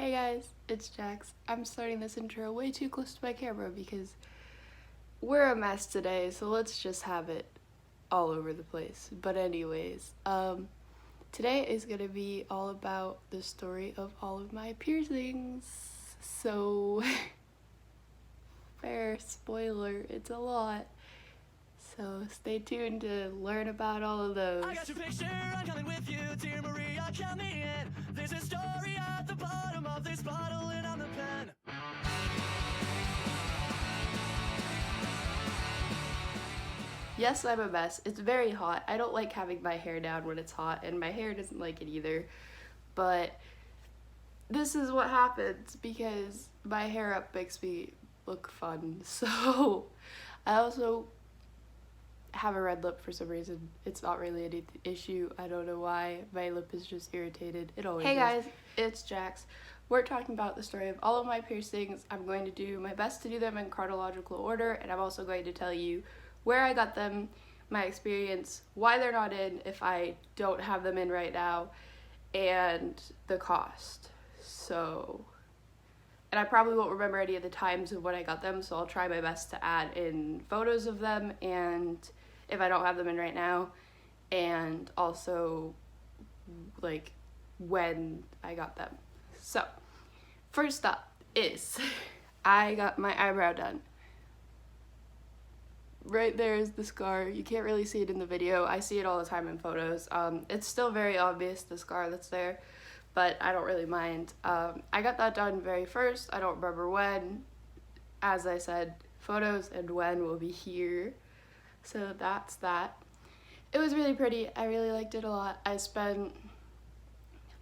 Hey guys, it's Jax. I'm starting this intro way too close to my camera because we're a mess today, so let's just have it all over the place. But anyways, today is gonna be all about the story of all of my piercings. So, fair spoiler, it's a lot. So stay tuned to learn about all of those. I got your picture, I'm coming with you, dear Maria, count me in. There's a story at the bottom of this bottle and I'm the pen. Yes, I'm a mess. It's very hot. I don't like having my hair down when it's hot, and my hair doesn't like it either. But this is what happens because my hair up makes me look fun. So I also have a red lip for some reason. It's not really an issue. I don't know why. My lip is just irritated. It always is. Hey guys, it's Jax. We're talking about the story of all of my piercings. I'm going to do my best to do them in chronological order, and I'm also going to tell you where I got them, my experience, why they're not in if I don't have them in right now, and the cost. So, and I probably won't remember any of the times of when I got them, so I'll try my best to add in photos of them, and if I don't have them in right now, and also like when I got them. So, first up is I got my eyebrow done. Right there is the scar. You can't really see it in the video. I see it all the time in photos. It's still very obvious, the scar that's there, but I don't really mind. I got that done very first. I don't remember when. As I said, photos and when will be here. So that's that. It was really pretty. I really liked it a lot. I spent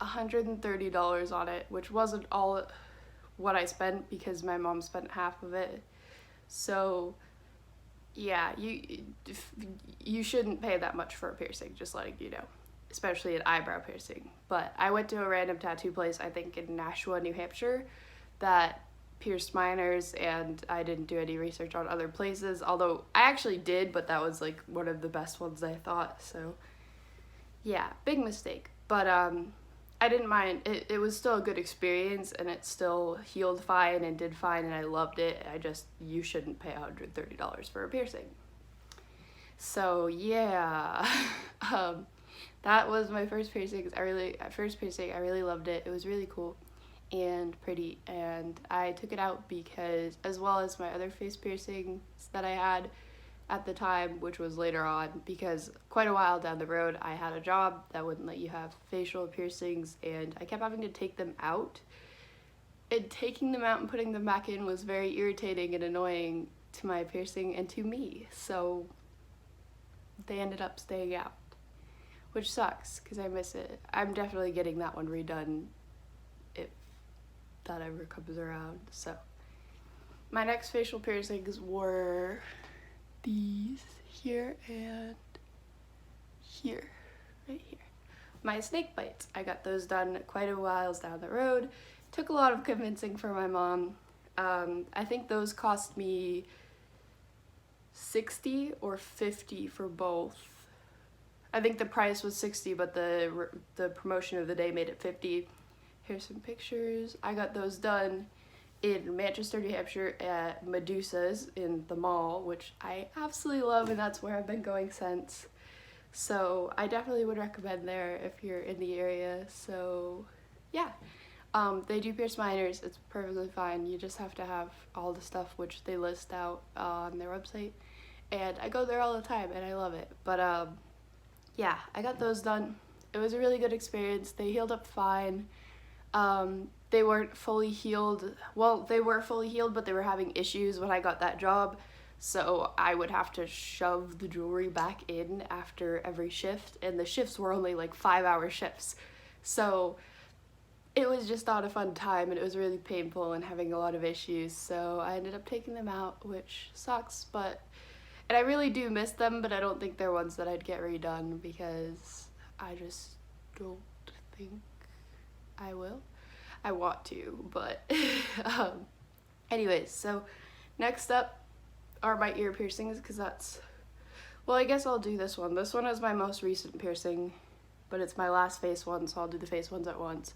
$130 on it, which wasn't all what I spent because my mom spent half of it. So yeah, you shouldn't pay that much for a piercing, just letting you know, especially an eyebrow piercing. But I went to a random tattoo place, I think in Nashua, New Hampshire, that pierced minors, and I didn't do any research on other places, although I actually did, but that was like one of the best ones I thought. So yeah, big mistake, but I didn't mind. It was still a good experience, and it still healed fine and did fine, and I loved it. You shouldn't pay $130 for a piercing. So yeah, that was my first piercing. I really loved it. It was really cool and pretty, and I took it out because, as well as my other face piercings that I had at the time, which was later on, because quite a while down the road I had a job that wouldn't let you have facial piercings, and I kept having to take them out, and taking them out and putting them back in was very irritating and annoying to my piercing and to me, so they ended up staying out, which sucks because I miss it. I'm definitely getting that one redone if that ever comes around. So my next facial piercings were these here and here, right here. My snake bites, I got those done quite a while down the road. Took a lot of convincing for my mom. I think those cost me $60 or $50 for both. I think the price was $60, but the promotion of the day made it $50. Here's some pictures. I got those done in Manchester, New Hampshire at Medusa's in the mall, which I absolutely love, and that's where I've been going since. So I definitely would recommend there if you're in the area. So yeah, they do pierce minors. It's perfectly fine. You just have to have all the stuff which they list out on their website, and I go there all the time and I love it. But yeah, I got those done. It was a really good experience. They healed up fine. They weren't fully healed. Well, they were fully healed, but they were having issues when I got that job. So I would have to shove the jewelry back in after every shift, and the shifts were only like 5-hour shifts. So it was just not a fun time, and it was really painful and having a lot of issues. So I ended up taking them out, which sucks, and I really do miss them, but I don't think they're ones that I'd get redone because I just don't think I will. I want to, but anyways, so next up are my ear piercings, because well, I guess I'll do this one. This one is my most recent piercing, but it's my last face one, so I'll do the face ones at once.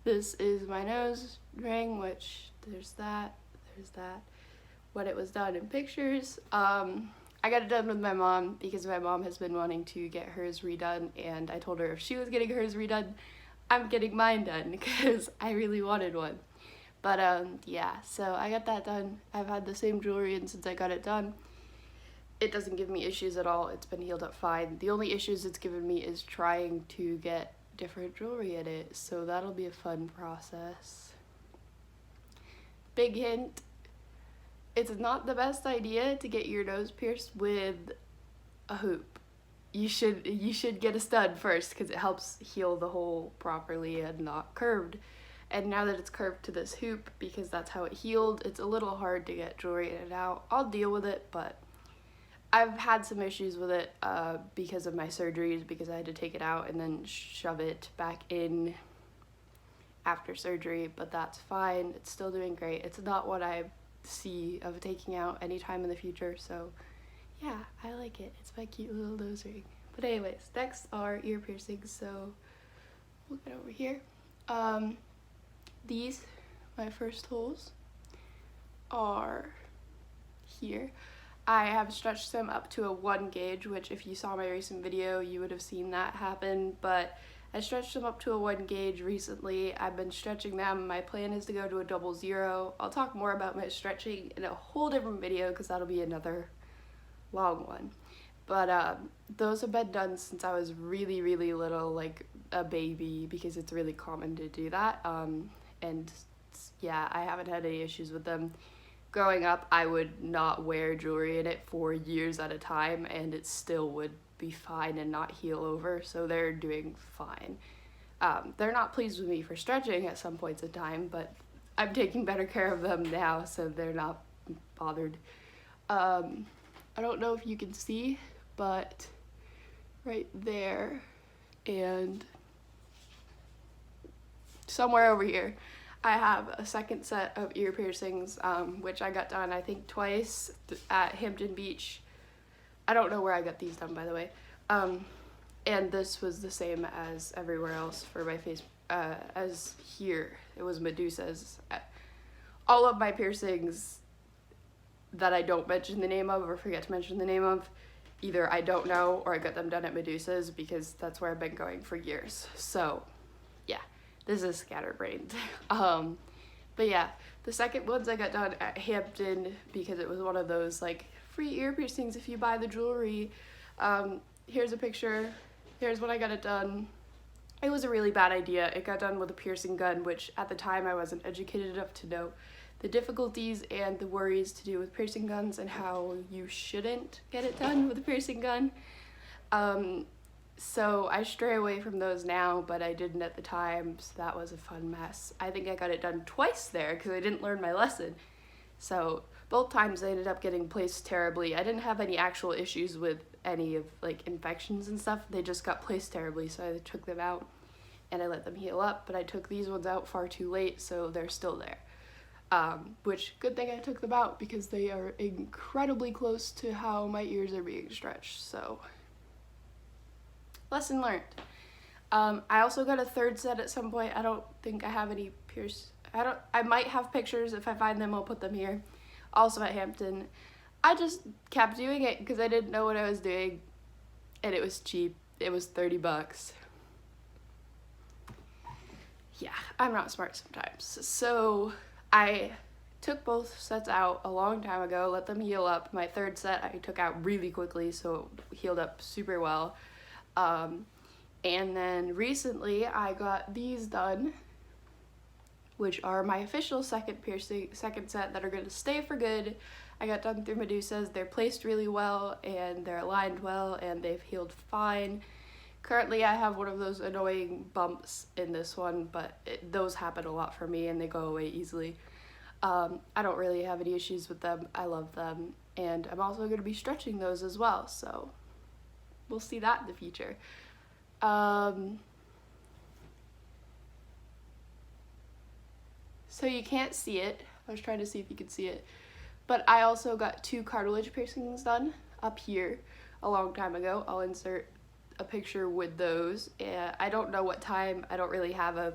This is my nose ring, which there's that, when it was done in pictures. I got it done with my mom because my mom has been wanting to get hers redone, and I told her if she was getting hers redone, I'm getting mine done because I really wanted one. But yeah, so I got that done. I've had the same jewelry in since I got it done. It doesn't give me issues at all. It's been healed up fine. The only issues it's given me is trying to get different jewelry in it, so that'll be a fun process. Big hint, it's not the best idea to get your nose pierced with a hoop. You should get a stud first because it helps heal the hole properly and not curved. And now that it's curved to this hoop, because that's how it healed, it's a little hard to get jewelry in and out. I'll deal with it, but I've had some issues with it because of my surgeries, because I had to take it out and then shove it back in after surgery, but that's fine. It's still doing great. It's not what I see of taking out anytime in the future, so yeah, I like it. It's my cute little nose ring. But anyways, next are ear piercings, so we'll get over here. These, my first holes, are here. I have stretched them up to a 1 gauge, which if you saw my recent video, you would have seen that happen, but I stretched them up to a 1 gauge recently. I've been stretching them. My plan is to go to a 00. I'll talk more about my stretching in a whole different video because that'll be another long one. But those have been done since I was really, really little, like a baby, because it's really common to do that. And yeah, I haven't had any issues with them. Growing up, I would not wear jewelry in it for years at a time, and it still would be fine and not heal over, so they're doing fine. They're not pleased with me for stretching at some points in time, but I'm taking better care of them now, so they're not bothered. I don't know if you can see, but right there and somewhere over here, I have a second set of ear piercings, which I got done, I think, twice at Hampton Beach. I don't know where I got these done, by the way. And this was the same as everywhere else for my face, as here. It was Medusa's. All of my piercings that I don't mention the name of or forget to mention the name of, either I don't know or I got them done at Medusa's, because that's where I've been going for years. So, yeah. This is scatterbrained. But yeah, the second ones I got done at Hampton because it was one of those like free ear piercings if you buy the jewelry. Here's a picture. Here's when I got it done. It was a really bad idea. It got done with a piercing gun, which at the time I wasn't educated enough to know the difficulties and the worries to do with piercing guns and how you shouldn't get it done with a piercing gun. So I stray away from those now, but I didn't at the time, so that was a fun mess. I think I got it done twice there because I didn't learn my lesson. So both times I ended up getting placed terribly. I didn't have any actual issues with any of like infections and stuff. They just got placed terribly, so I took them out and I let them heal up, but I took these ones out far too late, so they're still there. Which, good thing I took them out because they are incredibly close to how my ears are being stretched, so lesson learned. I also got a third set at some point. I don't think I have any I might have pictures. If I find them, I'll put them here. Also at Hampton. I just kept doing it because I didn't know what I was doing, and it was cheap. It was $30. Yeah, I'm not smart sometimes. So I took both sets out a long time ago, let them heal up. My third set I took out really quickly, so it healed up super well. And then recently I got these done, which are my official second set that are going to stay for good. I got done through Medusa's. They're placed really well and they're aligned well and they've healed fine. Currently I have one of those annoying bumps in this one, but those happen a lot for me and they go away easily. I don't really have any issues with them. I love them, and I'm also going to be stretching those as well, so we'll see that in the future. So you can't see it. I was trying to see if you could see it. But I also got 2 cartilage piercings done up here a long time ago. I'll insert a picture with those. I don't know what time. I don't really have a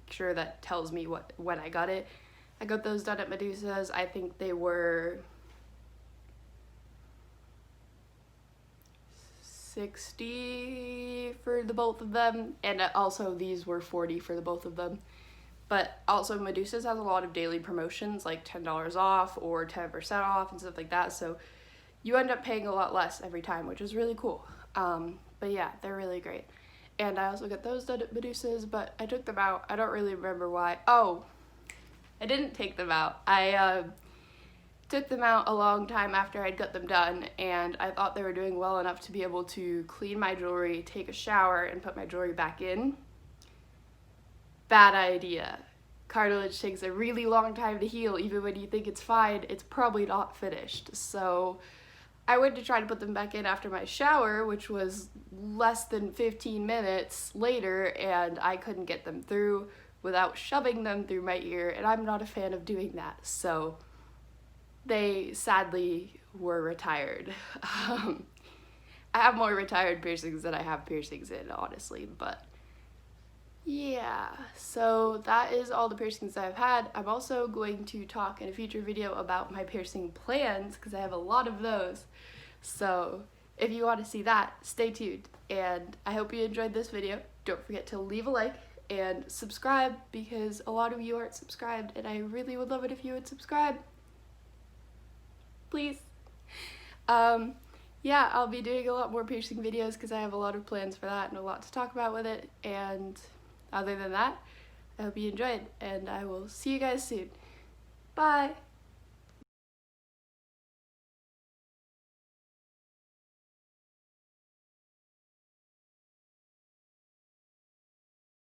sure that tells me when I got it. I got those done at Medusa's. I think they were $60 for the both of them, and also these were $40 for the both of them. But also Medusa's has a lot of daily promotions, like $10 off or 10% off and stuff like that, so you end up paying a lot less every time, which is really cool. But yeah, they're really great. And I also got those done at Medusa's, but I took them out. I don't really remember why. Oh, I didn't take them out. I took them out a long time after I'd got them done, and I thought they were doing well enough to be able to clean my jewelry, take a shower, and put my jewelry back in. Bad idea. Cartilage takes a really long time to heal. Even when you think it's fine, it's probably not finished. So I went to try to put them back in after my shower, which was less than 15 minutes later, and I couldn't get them through without shoving them through my ear, and I'm not a fan of doing that. So they sadly were retired. I have more retired piercings than I have piercings in, honestly, but yeah, so that is all the piercings I've had. I'm also going to talk in a future video about my piercing plans, because I have a lot of those. So if you want to see that, stay tuned. And I hope you enjoyed this video. Don't forget to leave a like and subscribe, because a lot of you aren't subscribed, and I really would love it if you would subscribe. Please. Yeah, I'll be doing a lot more piercing videos because I have a lot of plans for that and a lot to talk about with it. And other than that, I hope you enjoyed, and I will see you guys soon. Bye!